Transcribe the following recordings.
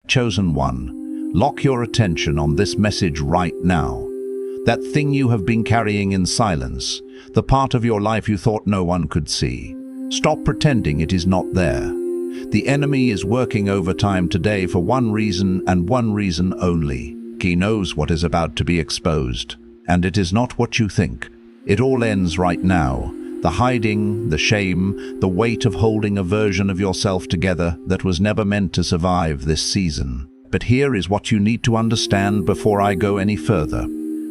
Chosen one, lock your attention on this message right now. That thing you have been carrying in silence, the part of your life you thought no one could see. Stop pretending it is not there. The enemy is working overtime today for one reason and one reason only. He knows what is about to be exposed, and it is not what you think. It all ends right now. The hiding, the shame, the weight of holding a version of yourself together that was never meant to survive this season. But here is what you need to understand before I go any further.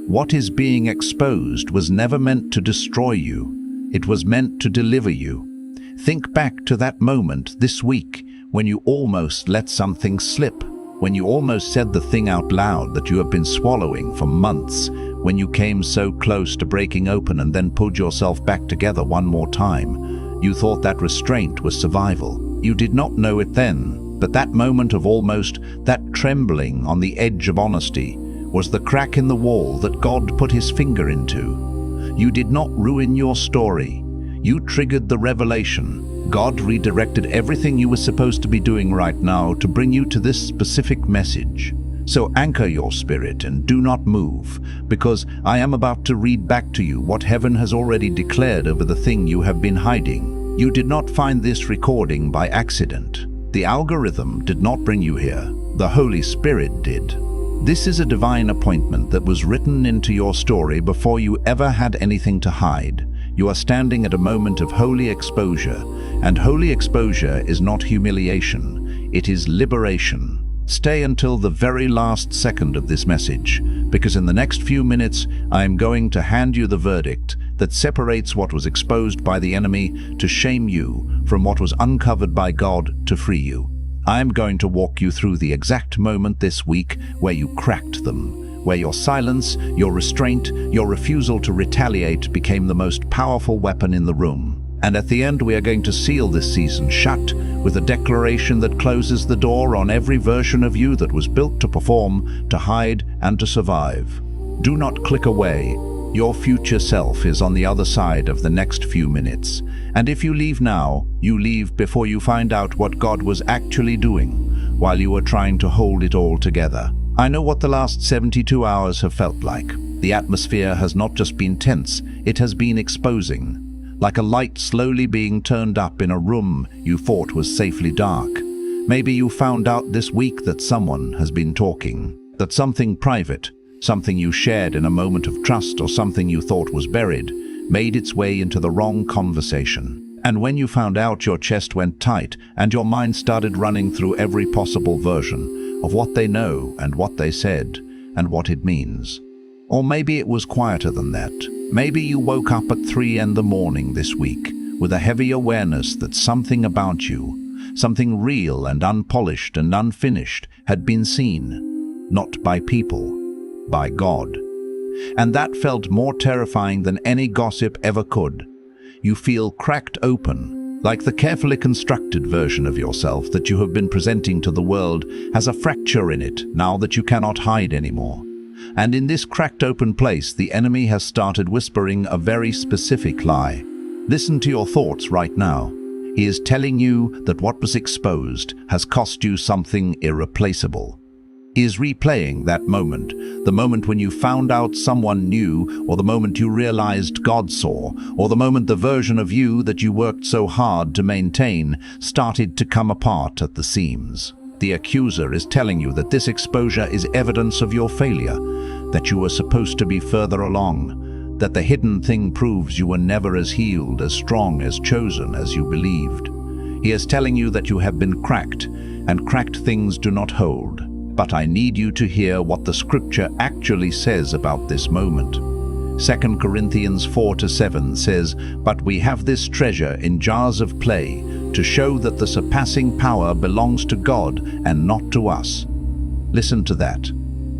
What is being exposed was never meant to destroy you. It was meant to deliver you. Think back to that moment this week when you almost let something slip, when you almost said the thing out loud that you have been swallowing for months, when you came so close to breaking open and then pulled yourself back together one more time. You thought that restraint was survival. You did not know it then, but that moment of almost, that trembling on the edge of honesty, was the crack in the wall that God put his finger into. You did not ruin your story. You triggered the revelation. God redirected everything you were supposed to be doing right now to bring you to this specific message. So anchor your spirit and do not move, because I am about to read back to you what heaven has already declared over the thing you have been hiding. You did not find this recording by accident. The algorithm did not bring you here. The Holy Spirit did. This is a divine appointment that was written into your story before you ever had anything to hide. You are standing at a moment of holy exposure, and holy exposure is not humiliation, it is liberation. Stay until the very last second of this message, because in the next few minutes I am going to hand you the verdict that separates what was exposed by the enemy to shame you from what was uncovered by God to free you. I am going to walk you through the exact moment this week where you cracked them, where your silence, your restraint, your refusal to retaliate became the most powerful weapon in the room. And at the end we are going to seal this season shut with a declaration that closes the door on every version of you that was built to perform, to hide, and to survive. Do not click away. Your future self is on the other side of the next few minutes. And if you leave now, you leave before you find out what God was actually doing while you were trying to hold it all together. I know what the last 72 hours have felt like. The atmosphere has not just been tense, it has been exposing. Like a light slowly being turned up in a room you thought was safely dark. Maybe you found out this week that someone has been talking, that something private, something you shared in a moment of trust or something you thought was buried, made its way into the wrong conversation. And when you found out, your chest went tight and your mind started running through every possible version of what they know and what they said and what it means. Or maybe it was quieter than that. Maybe you woke up at 3 in the morning this week with a heavy awareness that something about you, something real and unpolished and unfinished, had been seen, not by people, by God. And that felt more terrifying than any gossip ever could. You feel cracked open, like the carefully constructed version of yourself that you have been presenting to the world has a fracture in it now that you cannot hide anymore. And in this cracked open place, the enemy has started whispering a very specific lie. Listen to your thoughts right now. He is telling you that what was exposed has cost you something irreplaceable. He is replaying that moment, the moment when you found out someone knew, or the moment you realized God saw, or the moment the version of you that you worked so hard to maintain started to come apart at the seams. The accuser is telling you that this exposure is evidence of your failure, that you were supposed to be further along, that the hidden thing proves you were never as healed, as strong, as chosen as you believed. He is telling you that you have been cracked, and cracked things do not hold. But I need you to hear what the scripture actually says about this moment. 2 Corinthians 4-7 says, "But we have this treasure in jars of clay, to show that the surpassing power belongs to God and not to us." Listen to that.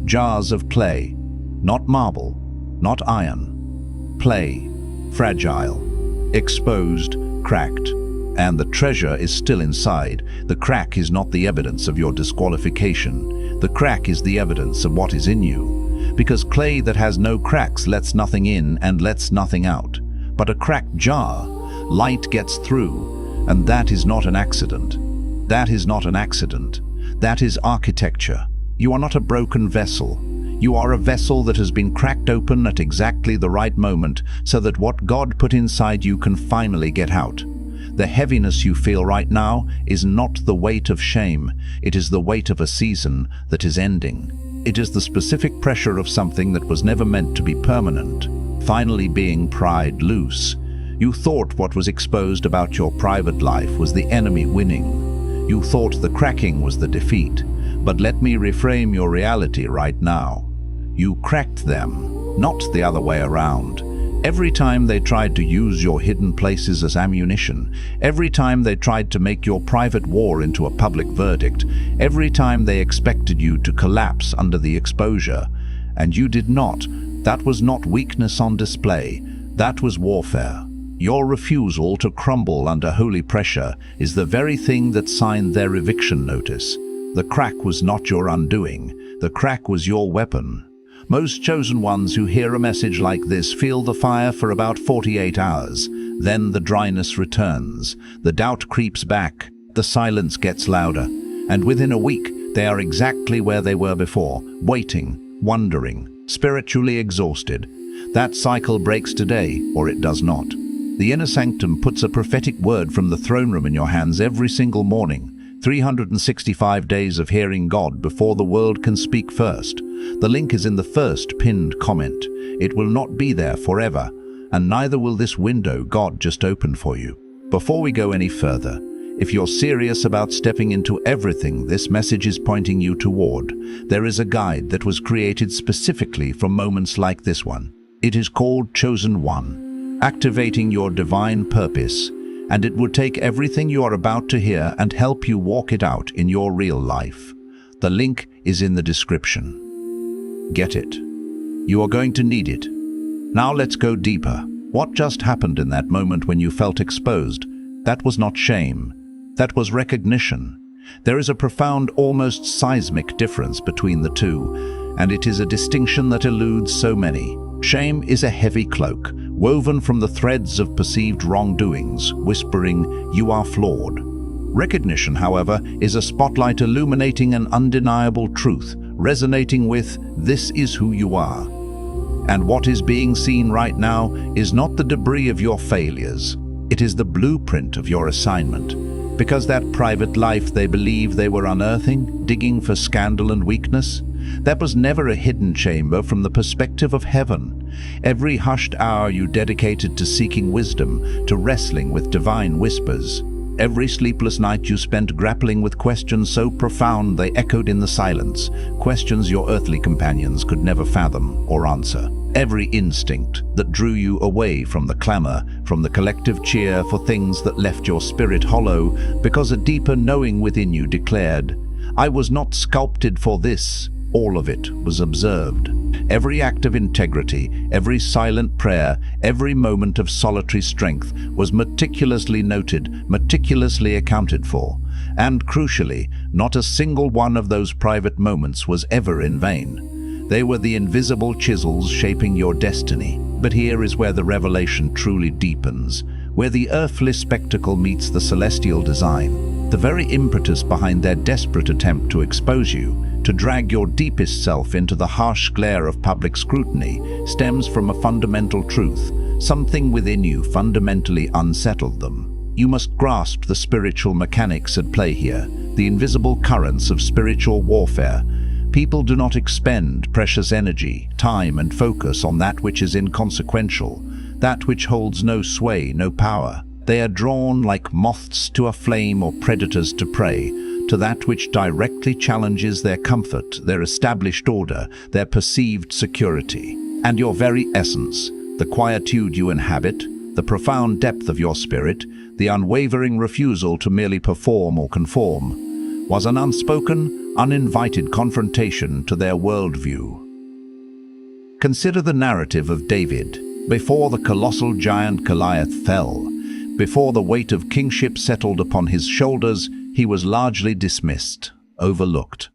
Jars of clay, not marble, not iron. Clay, fragile, exposed, cracked. And the treasure is still inside. The crack is not the evidence of your disqualification. The crack is the evidence of what is in you. Because clay that has no cracks lets nothing in and lets nothing out. But a cracked jar, light gets through, and that is not an accident. That is not an accident. That is architecture. You are not a broken vessel. You are a vessel that has been cracked open at exactly the right moment so that what God put inside you can finally get out. The heaviness you feel right now is not the weight of shame. It is the weight of a season that is ending. It is the specific pressure of something that was never meant to be permanent, finally being pried loose. You thought what was exposed about your private life was the enemy winning. You thought the cracking was the defeat. But let me reframe your reality right now. You cracked them, not the other way around. Every time they tried to use your hidden places as ammunition, every time they tried to make your private war into a public verdict, every time they expected you to collapse under the exposure, and you did not, that was not weakness on display, that was warfare. Your refusal to crumble under holy pressure is the very thing that signed their eviction notice. The crack was not your undoing, the crack was your weapon. Most chosen ones who hear a message like this feel the fire for about 48 hours. Then the dryness returns, the doubt creeps back, the silence gets louder, and within a week they are exactly where they were before, waiting, wondering, spiritually exhausted. That cycle breaks today, or it does not. The inner sanctum puts a prophetic word from the throne room in your hands every single morning. 365 days of hearing God before the world can speak first. The link is in the first pinned comment. It will not be there forever, and neither will this window God just opened for you. Before we go any further, if you're serious about stepping into everything this message is pointing you toward, there is a guide that was created specifically for moments like this one. It is called Chosen One, Activating Your Divine Purpose, and it will take everything you are about to hear and help you walk it out in your real life. The link is in the description. Get it. You are going to need it. Now let's go deeper. What just happened in that moment when you felt exposed? That was not shame. That was recognition. There is a profound, almost seismic difference between the two, and it is a distinction that eludes so many. Shame is a heavy cloak, woven from the threads of perceived wrongdoings, whispering, "You are flawed." Recognition, however, is a spotlight illuminating an undeniable truth, resonating with, "This is who you are." And what is being seen right now is not the debris of your failures. It is the blueprint of your assignment. Because that private life they believe they were unearthing, digging for scandal and weakness, that was never a hidden chamber from the perspective of heaven. Every hushed hour you dedicated to seeking wisdom, to wrestling with divine whispers. Every sleepless night you spent grappling with questions so profound they echoed in the silence, questions your earthly companions could never fathom or answer. Every instinct that drew you away from the clamor, from the collective cheer for things that left your spirit hollow, because a deeper knowing within you declared, "I was not sculpted for this." All of it was observed. Every act of integrity, every silent prayer, every moment of solitary strength was meticulously noted, meticulously accounted for. And crucially, not a single one of those private moments was ever in vain. They were the invisible chisels shaping your destiny. But here is where the revelation truly deepens, where the earthly spectacle meets the celestial design. The very impetus behind their desperate attempt to expose you, to drag your deepest self into the harsh glare of public scrutiny, stems from a fundamental truth. Something within you fundamentally unsettled them. You must grasp the spiritual mechanics at play here, the invisible currents of spiritual warfare. People do not expend precious energy, time, and focus on that which is inconsequential, that which holds no sway, no power. They are drawn like moths to a flame or predators to prey, to that which directly challenges their comfort, their established order, their perceived security. And your very essence, the quietude you inhabit, the profound depth of your spirit, the unwavering refusal to merely perform or conform, was an unspoken, uninvited confrontation to their worldview. Consider the narrative of David. Before the colossal giant Goliath fell, before the weight of kingship settled upon his shoulders, he was largely dismissed, overlooked.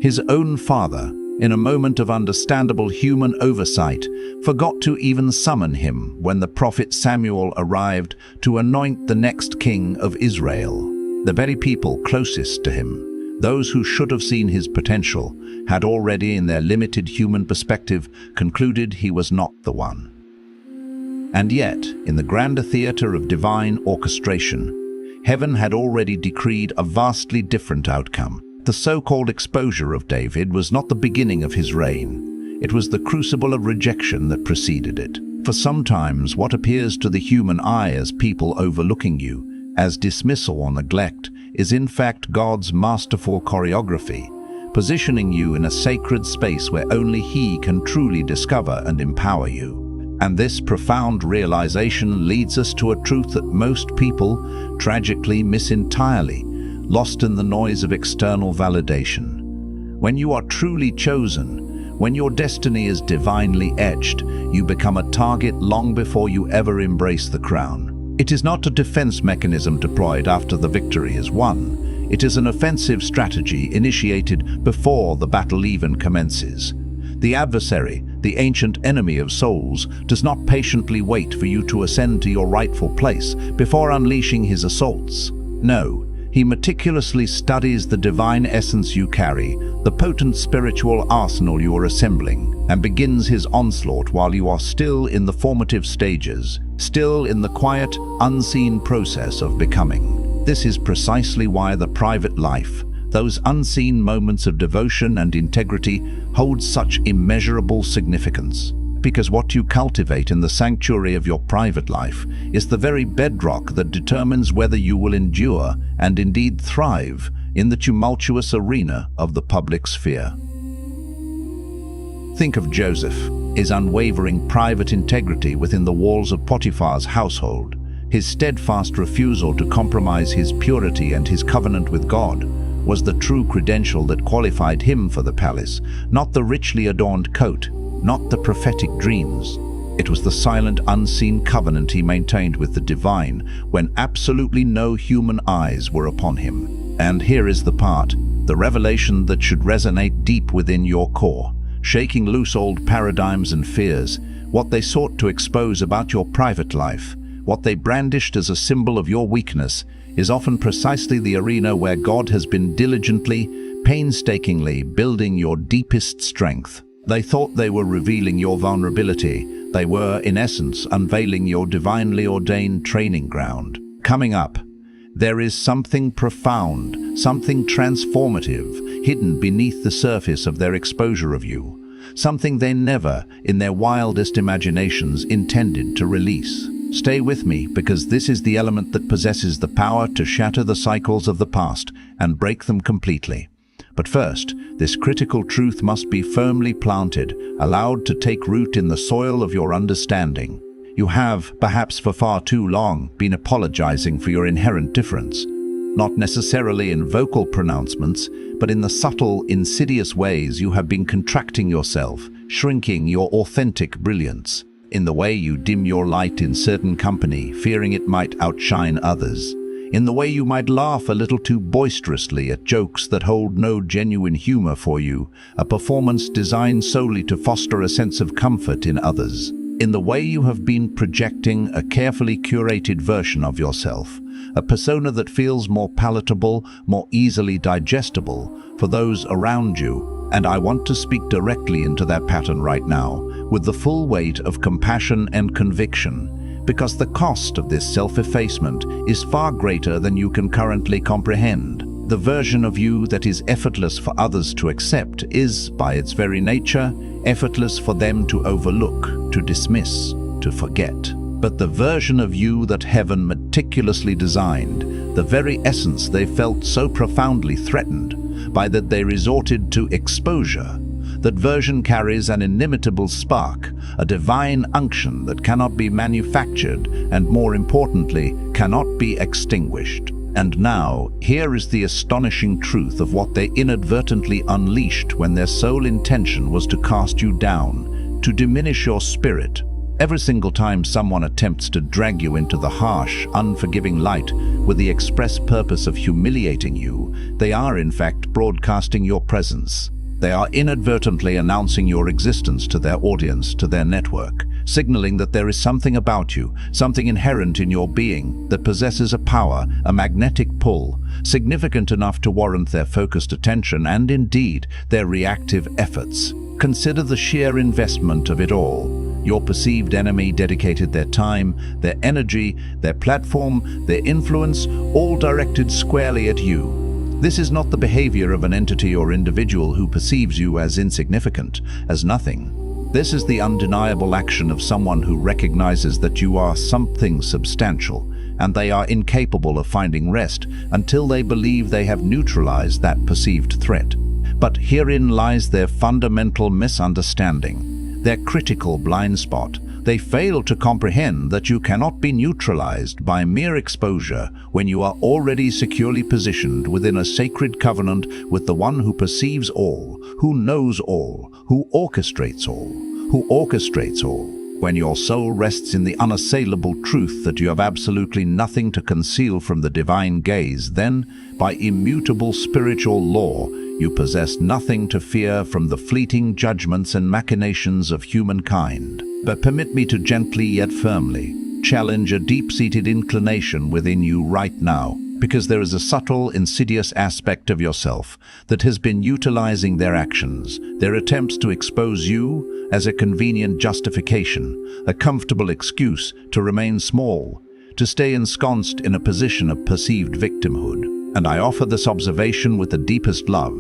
His own father, in a moment of understandable human oversight, forgot to even summon him when the prophet Samuel arrived to anoint the next king of Israel. The very people closest to him, Those who should have seen his potential had already, in their limited human perspective, concluded he was not the one. And yet, in the grander theater of divine orchestration, heaven had already decreed a vastly different outcome. The so-called exposure of David was not the beginning of his reign. It was the crucible of rejection that preceded it. For sometimes what appears to the human eye as people overlooking you, as dismissal or neglect, is in fact God's masterful choreography, positioning you in a sacred space where only He can truly discover and empower you. And this profound realization leads us to a truth that most people tragically miss entirely, lost in the noise of external validation. When you are truly chosen, when your destiny is divinely etched, you become a target long before you ever embrace the crown. It is not a defense mechanism deployed after the victory is won. It is an offensive strategy initiated before the battle even commences. The adversary, the ancient enemy of souls, does not patiently wait for you to ascend to your rightful place before unleashing his assaults. No, he meticulously studies the divine essence you carry, the potent spiritual arsenal you are assembling, and begins his onslaught while you are still in the formative stages, still in the quiet, unseen process of becoming. This is precisely why the private life, those unseen moments of devotion and integrity, hold such immeasurable significance. Because what you cultivate in the sanctuary of your private life is the very bedrock that determines whether you will endure and indeed thrive in the tumultuous arena of the public sphere. Think of Joseph, his unwavering private integrity within the walls of Potiphar's household, his steadfast refusal to compromise his purity and his covenant with God, was the true credential that qualified him for the palace, not the richly adorned coat, not the prophetic dreams. It was the silent, unseen covenant he maintained with the divine when absolutely no human eyes were upon him. And here is the part, the revelation that should resonate deep within your core, shaking loose old paradigms and fears. What they sought to expose about your private life, what they brandished as a symbol of your weakness, is often precisely the arena where God has been diligently, painstakingly building your deepest strength. They thought they were revealing your vulnerability. They were, in essence, unveiling your divinely ordained training ground. Coming up, there is something profound, something transformative, hidden beneath the surface of their exposure of you. Something they never, in their wildest imaginations, intended to release. Stay with me, because this is the element that possesses the power to shatter the cycles of the past and break them completely. But first, this critical truth must be firmly planted, allowed to take root in the soil of your understanding. You have, perhaps for far too long, been apologizing for your inherent difference, not necessarily in vocal pronouncements, but in the subtle, insidious ways you have been contracting yourself, shrinking your authentic brilliance, in the way you dim your light in certain company, fearing it might outshine others, in the way you might laugh a little too boisterously at jokes that hold no genuine humor for you, a performance designed solely to foster a sense of comfort in others, in the way you have been projecting a carefully curated version of yourself, a persona that feels more palatable, more easily digestible for those around you. And I want to speak directly into that pattern right now, with the full weight of compassion and conviction, because the cost of this self-effacement is far greater than you can currently comprehend. The version of you that is effortless for others to accept is, by its very nature, effortless for them to overlook, to dismiss, to forget. But the version of you that heaven meticulously designed, the very essence they felt so profoundly threatened by that they resorted to exposure, that version carries an inimitable spark, a divine unction that cannot be manufactured and, more importantly, cannot be extinguished. And now, here is the astonishing truth of what they inadvertently unleashed when their sole intention was to cast you down, to diminish your spirit. Every single time someone attempts to drag you into the harsh, unforgiving light with the express purpose of humiliating you, they are in fact broadcasting your presence. They are inadvertently announcing your existence to their audience, to their network. signaling that there is something about you, something inherent in your being, that possesses a power, a magnetic pull, significant enough to warrant their focused attention and, indeed, their reactive efforts. Consider the sheer investment of it all. Your perceived enemy dedicated their time, their energy, their platform, their influence, all directed squarely at you. This is not the behavior of an entity or individual who perceives you as insignificant, as nothing. This is the undeniable action of someone who recognizes that you are something substantial, and they are incapable of finding rest until they believe they have neutralized that perceived threat. But herein lies their fundamental misunderstanding, their critical blind spot. They fail to comprehend that you cannot be neutralized by mere exposure when you are already securely positioned within a sacred covenant with the one who perceives all, who knows all, who orchestrates all. When your soul rests in the unassailable truth that you have absolutely nothing to conceal from the divine gaze, then, by immutable spiritual law, you possess nothing to fear from the fleeting judgments and machinations of humankind. But permit me to gently yet firmly challenge a deep-seated inclination within you right now, because there is a subtle, insidious aspect of yourself that has been utilizing their actions, their attempts to expose you as a convenient justification, a comfortable excuse to remain small, to stay ensconced in a position of perceived victimhood. And I offer this observation with the deepest love,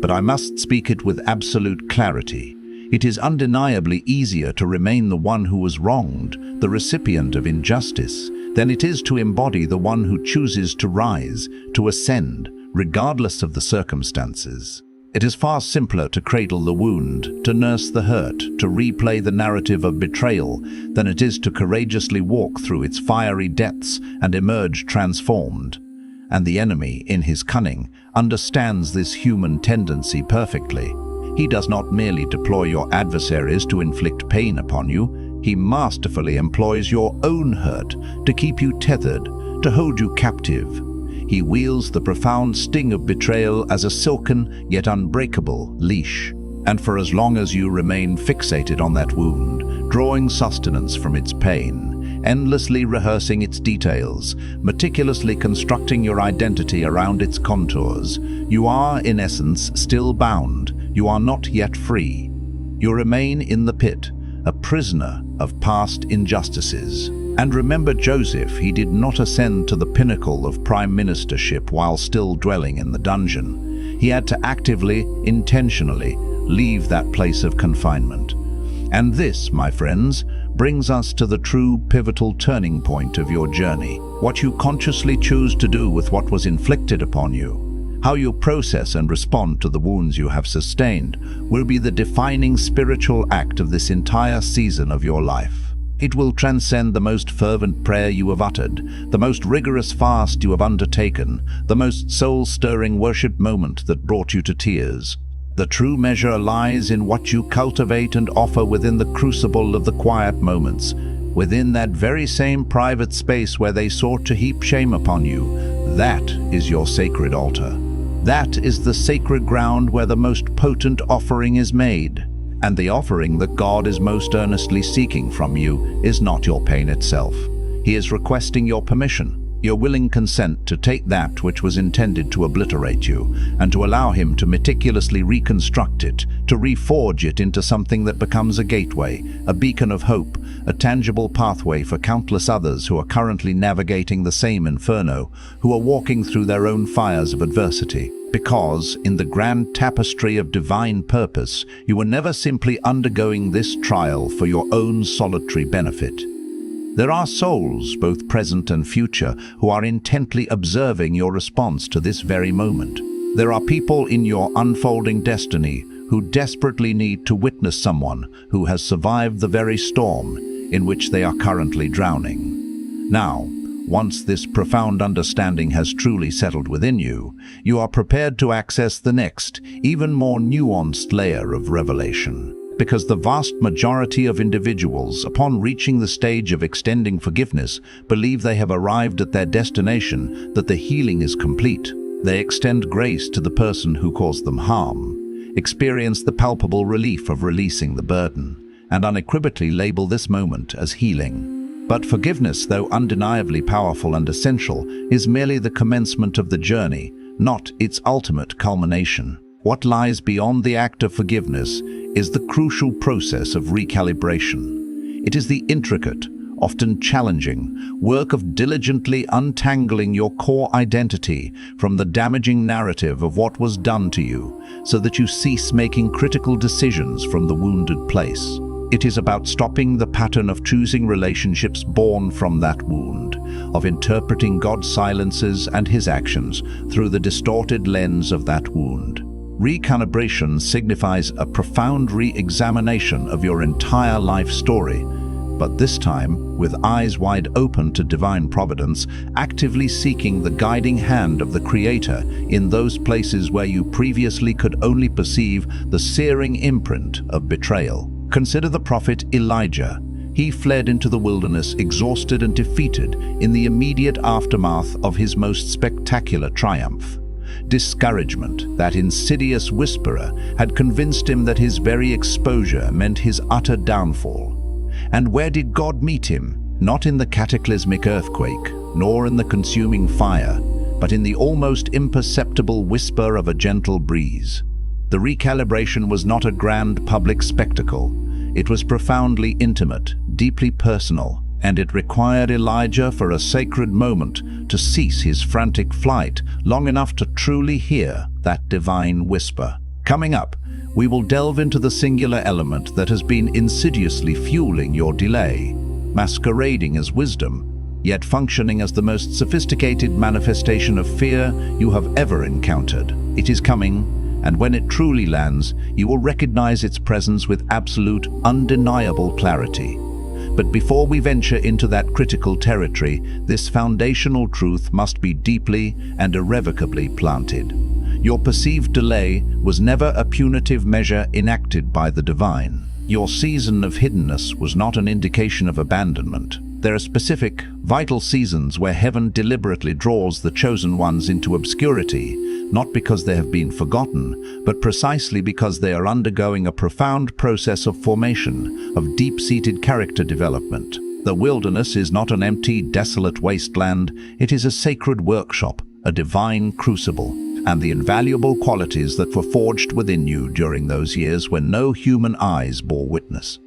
but I must speak it with absolute clarity. It is undeniably easier to remain the one who was wronged, the recipient of injustice, than it is to embody the one who chooses to rise, to ascend, regardless of the circumstances. It is far simpler to cradle the wound, to nurse the hurt, to replay the narrative of betrayal, than it is to courageously walk through its fiery depths and emerge transformed. And the enemy, in his cunning, understands this human tendency perfectly. He does not merely deploy your adversaries to inflict pain upon you. He masterfully employs your own hurt to keep you tethered, to hold you captive. He wields the profound sting of betrayal as a silken yet unbreakable leash. And for as long as you remain fixated on that wound, drawing sustenance from its pain, endlessly rehearsing its details, meticulously constructing your identity around its contours, you are, in essence, still bound. You are not yet free. You remain in the pit, a prisoner of past injustices. And remember Joseph, he did not ascend to the pinnacle of prime ministership while still dwelling in the dungeon. He had to actively, intentionally, leave that place of confinement. And this, my friends, brings us to the true pivotal turning point of your journey. What you consciously choose to do with what was inflicted upon you, how you process and respond to the wounds you have sustained, will be the defining spiritual act of this entire season of your life. It will transcend the most fervent prayer you have uttered, the most rigorous fast you have undertaken, the most soul-stirring worship moment that brought you to tears. The true measure lies in what you cultivate and offer within the crucible of the quiet moments, within that very same private space where they sought to heap shame upon you. That is your sacred altar. That is the sacred ground where the most potent offering is made. And the offering that God is most earnestly seeking from you is not your pain itself. He is requesting your permission, your willing consent to take that which was intended to obliterate you, and to allow Him to meticulously reconstruct it, to reforge it into something that becomes a gateway, a beacon of hope, a tangible pathway for countless others who are currently navigating the same inferno, who are walking through their own fires of adversity. Because, in the grand tapestry of divine purpose, you were never simply undergoing this trial for your own solitary benefit. There are souls, both present and future, who are intently observing your response to this very moment. There are people in your unfolding destiny who desperately need to witness someone who has survived the very storm in which they are currently drowning. Now, once this profound understanding has truly settled within you, you are prepared to access the next, even more nuanced layer of revelation. Because the vast majority of individuals, upon reaching the stage of extending forgiveness, believe they have arrived at their destination, that the healing is complete. They extend grace to the person who caused them harm, experience the palpable relief of releasing the burden, and unequivocally label this moment as healing. But forgiveness, though undeniably powerful and essential, is merely the commencement of the journey, not its ultimate culmination. What lies beyond the act of forgiveness is the crucial process of recalibration. It is the intricate, often challenging, work of diligently untangling your core identity from the damaging narrative of what was done to you, so that you cease making critical decisions from the wounded place. It is about stopping the pattern of choosing relationships born from that wound, of interpreting God's silences and His actions through the distorted lens of that wound. Recalibration signifies a profound re-examination of your entire life story, but this time with eyes wide open to divine providence, actively seeking the guiding hand of the Creator in those places where you previously could only perceive the searing imprint of betrayal. Consider the prophet Elijah. He fled into the wilderness exhausted and defeated in the immediate aftermath of his most spectacular triumph. Discouragement, that insidious whisperer, had convinced him that his very exposure meant his utter downfall. And where did God meet him? Not in the cataclysmic earthquake, nor in the consuming fire, but in the almost imperceptible whisper of a gentle breeze. The recalibration was not a grand public spectacle. It was profoundly intimate, deeply personal, and it required Elijah for a sacred moment to cease his frantic flight long enough to truly hear that divine whisper. Coming up, we will delve into the singular element that has been insidiously fueling your delay, masquerading as wisdom, yet functioning as the most sophisticated manifestation of fear you have ever encountered. It is coming, and when it truly lands, you will recognize its presence with absolute, undeniable clarity. But before we venture into that critical territory, this foundational truth must be deeply and irrevocably planted. Your perceived delay was never a punitive measure enacted by the divine. Your season of hiddenness was not an indication of abandonment. There are specific, vital seasons where heaven deliberately draws the chosen ones into obscurity, not because they have been forgotten, but precisely because they are undergoing a profound process of formation, of deep-seated character development. The wilderness is not an empty, desolate wasteland. It is a sacred workshop, a divine crucible, and the invaluable qualities that were forged within you during those years when no human eyes bore witness.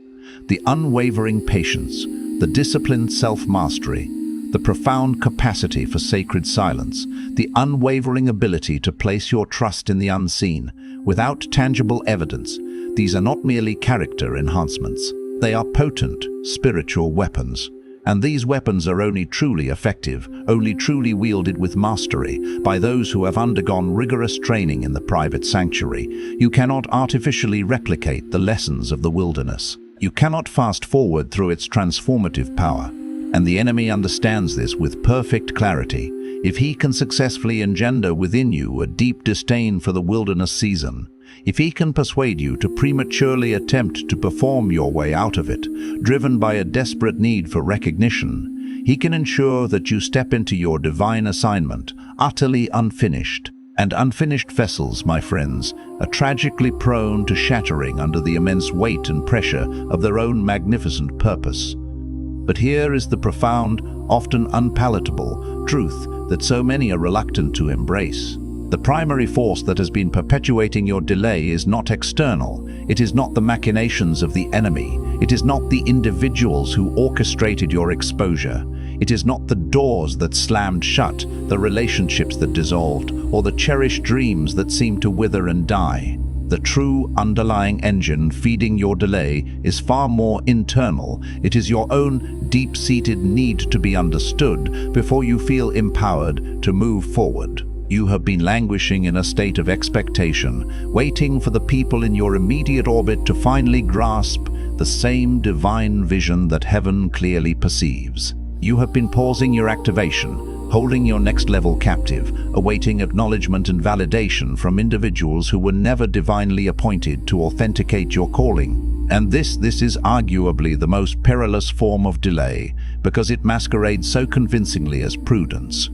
The unwavering patience, the disciplined self-mastery, the profound capacity for sacred silence, the unwavering ability to place your trust in the unseen without tangible evidence. These are not merely character enhancements. They are potent spiritual weapons. And these weapons are only truly effective, only truly wielded with mastery by those who have undergone rigorous training in the private sanctuary. You cannot artificially replicate the lessons of the wilderness. You cannot fast forward through its transformative power. And the enemy understands this with perfect clarity. If he can successfully engender within you a deep disdain for the wilderness season, if he can persuade you to prematurely attempt to perform your way out of it, driven by a desperate need for recognition, he can ensure that you step into your divine assignment utterly unfinished. And unfinished vessels, my friends, are tragically prone to shattering under the immense weight and pressure of their own magnificent purpose. But here is the profound, often unpalatable, truth that so many are reluctant to embrace. The primary force that has been perpetuating your delay is not external. It is not the machinations of the enemy. It is not the individuals who orchestrated your exposure. It is not the doors that slammed shut, the relationships that dissolved, or the cherished dreams that seemed to wither and die. The true underlying engine feeding your delay is far more internal. It is your own deep-seated need to be understood before you feel empowered to move forward. You have been languishing in a state of expectation, waiting for the people in your immediate orbit to finally grasp the same divine vision that heaven clearly perceives. You have been pausing your activation, holding your next level captive, awaiting acknowledgement and validation from individuals who were never divinely appointed to authenticate your calling. And this is arguably the most perilous form of delay, because it masquerades so convincingly as prudence.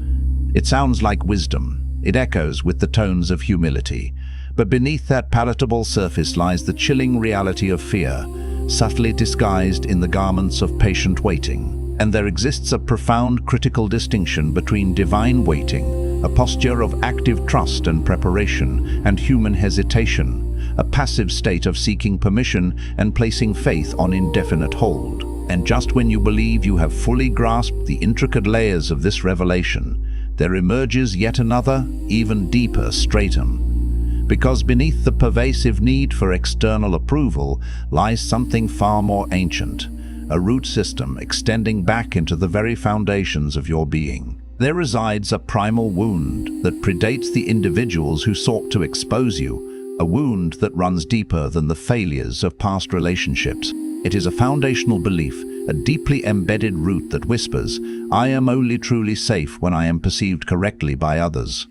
It sounds like wisdom. It echoes with the tones of humility. But beneath that palatable surface lies the chilling reality of fear. subtly disguised in the garments of patient waiting. And there exists a profound critical distinction between divine waiting, a posture of active trust and preparation, and human hesitation, a passive state of seeking permission and placing faith on indefinite hold. And just when you believe you have fully grasped the intricate layers of this revelation, there emerges yet another, even deeper stratum. Because beneath the pervasive need for external approval lies something far more ancient, a root system extending back into the very foundations of your being. There resides a primal wound that predates the individuals who sought to expose you, a wound that runs deeper than the failures of past relationships. It is a foundational belief, a deeply embedded root that whispers, "I am only truly safe when I am perceived correctly by others."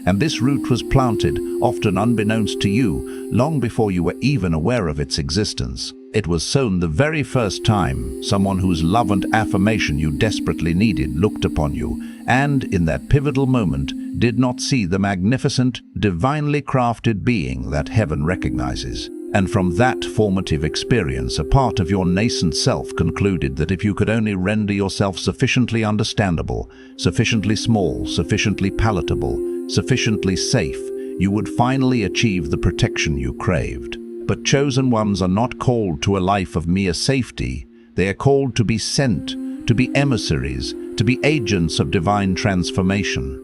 And this root was planted, often unbeknownst to you, long before you were even aware of its existence. It was sown the very first time someone whose love and affirmation you desperately needed looked upon you, and in that pivotal moment did not see the magnificent, divinely crafted being that heaven recognizes. And from that formative experience, a part of your nascent self concluded that if you could only render yourself sufficiently understandable, sufficiently small, sufficiently palatable, sufficiently safe, you would finally achieve the protection you craved. But chosen ones are not called to a life of mere safety. They are called to be sent, to be emissaries, to be agents of divine transformation.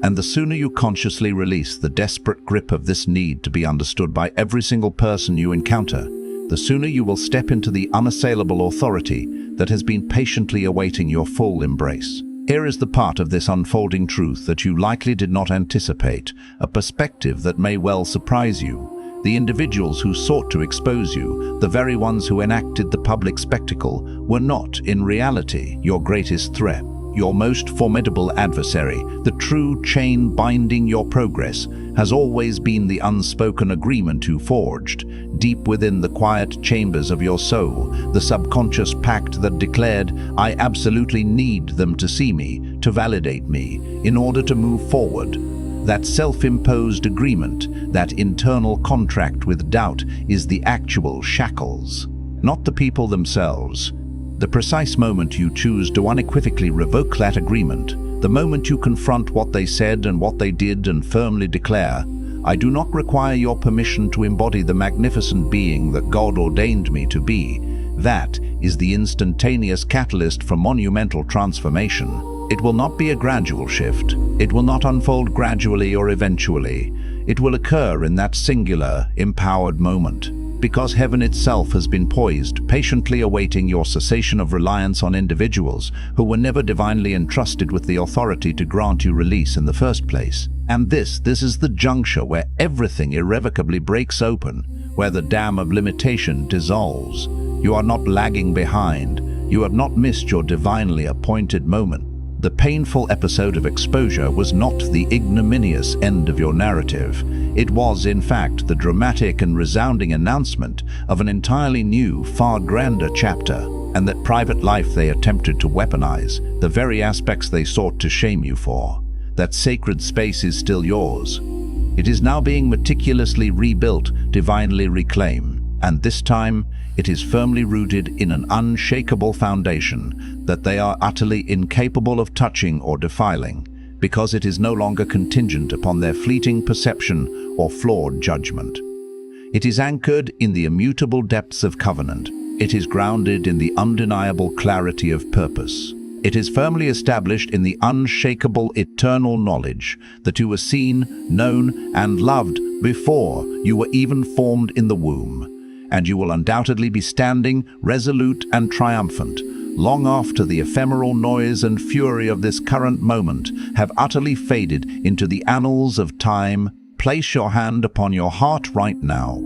And the sooner you consciously release the desperate grip of this need to be understood by every single person you encounter, the sooner you will step into the unassailable authority that has been patiently awaiting your full embrace. Here is the part of this unfolding truth that you likely did not anticipate, a perspective that may well surprise you. The individuals who sought to expose you, the very ones who enacted the public spectacle, were not, in reality, your greatest threat. Your most formidable adversary, the true chain binding your progress, has always been the unspoken agreement you forged, deep within the quiet chambers of your soul, the subconscious pact that declared, "I absolutely need them to see me, to validate me, in order to move forward." That self-imposed agreement, that internal contract with doubt, is the actual shackles, not the people themselves. The precise moment you choose to unequivocally revoke that agreement, the moment you confront what they said and what they did and firmly declare, "I do not require your permission to embody the magnificent being that God ordained me to be," that is the instantaneous catalyst for monumental transformation. It will not be a gradual shift. It will not unfold gradually or eventually. It will occur in that singular, empowered moment. Because heaven itself has been poised, patiently awaiting your cessation of reliance on individuals who were never divinely entrusted with the authority to grant you release in the first place. And this is the juncture where everything irrevocably breaks open, where the dam of limitation dissolves. You are not lagging behind. You have not missed your divinely appointed moment. The painful episode of exposure was not the ignominious end of your narrative. It was, in fact, the dramatic and resounding announcement of an entirely new, far grander chapter, and that private life they attempted to weaponize, the very aspects they sought to shame you for. That sacred space is still yours. It is now being meticulously rebuilt, divinely reclaimed, and this time it is firmly rooted in an unshakable foundation that they are utterly incapable of touching or defiling, because it is no longer contingent upon their fleeting perception or flawed judgment. It is anchored in the immutable depths of covenant. It is grounded in the undeniable clarity of purpose. It is firmly established in the unshakable eternal knowledge that you were seen, known, and loved before you were even formed in the womb. And you will undoubtedly be standing, resolute and triumphant, long after the ephemeral noise and fury of this current moment have utterly faded into the annals of time. Place your hand upon your heart right now.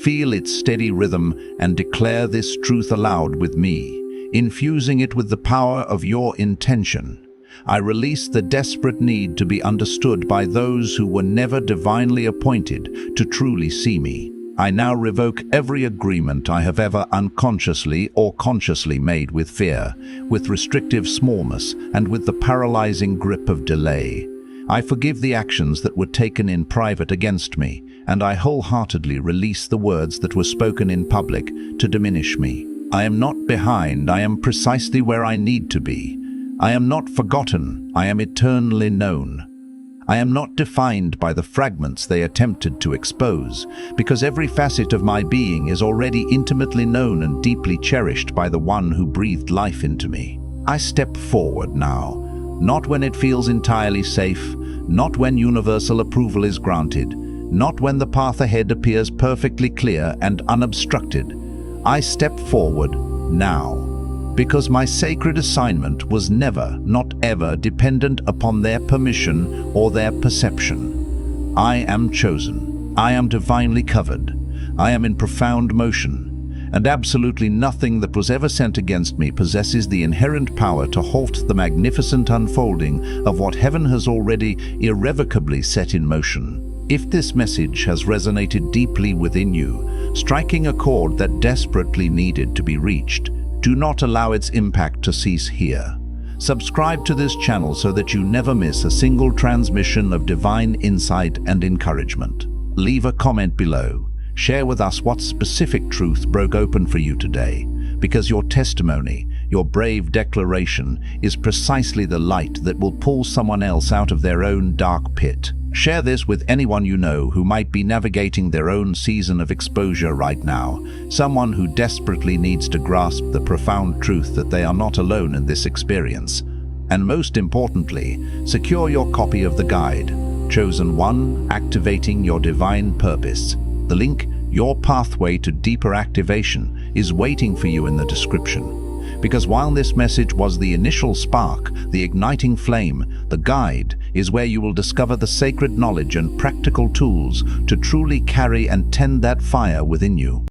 Feel its steady rhythm and declare this truth aloud with me, infusing it with the power of your intention. I release the desperate need to be understood by those who were never divinely appointed to truly see me. I now revoke every agreement I have ever unconsciously or consciously made with fear, with restrictive smallness, and with the paralyzing grip of delay. I forgive the actions that were taken in private against me, and I wholeheartedly release the words that were spoken in public to diminish me. I am not behind, I am precisely where I need to be. I am not forgotten, I am eternally known. I am not defined by the fragments they attempted to expose, because every facet of my being is already intimately known and deeply cherished by the one who breathed life into me. I step forward now, not when it feels entirely safe, not when universal approval is granted, not when the path ahead appears perfectly clear and unobstructed. I step forward now, because my sacred assignment was never, not ever, dependent upon their permission or their perception. I am chosen. I am divinely covered. I am in profound motion. And absolutely nothing that was ever sent against me possesses the inherent power to halt the magnificent unfolding of what heaven has already irrevocably set in motion. If this message has resonated deeply within you, striking a chord that desperately needed to be reached, do not allow its impact to cease here. Subscribe to this channel so that you never miss a single transmission of divine insight and encouragement. Leave a comment below. Share with us what specific truth broke open for you today, because your testimony, your brave declaration, is precisely the light that will pull someone else out of their own dark pit. Share this with anyone you know who might be navigating their own season of exposure right now, someone who desperately needs to grasp the profound truth that they are not alone in this experience. And most importantly, secure your copy of the guide, Chosen One, Activating Your Divine Purpose. The link, Your Pathway to Deeper Activation, is waiting for you in the description. Because while this message was the initial spark, the igniting flame, the guide is where you will discover the sacred knowledge and practical tools to truly carry and tend that fire within you.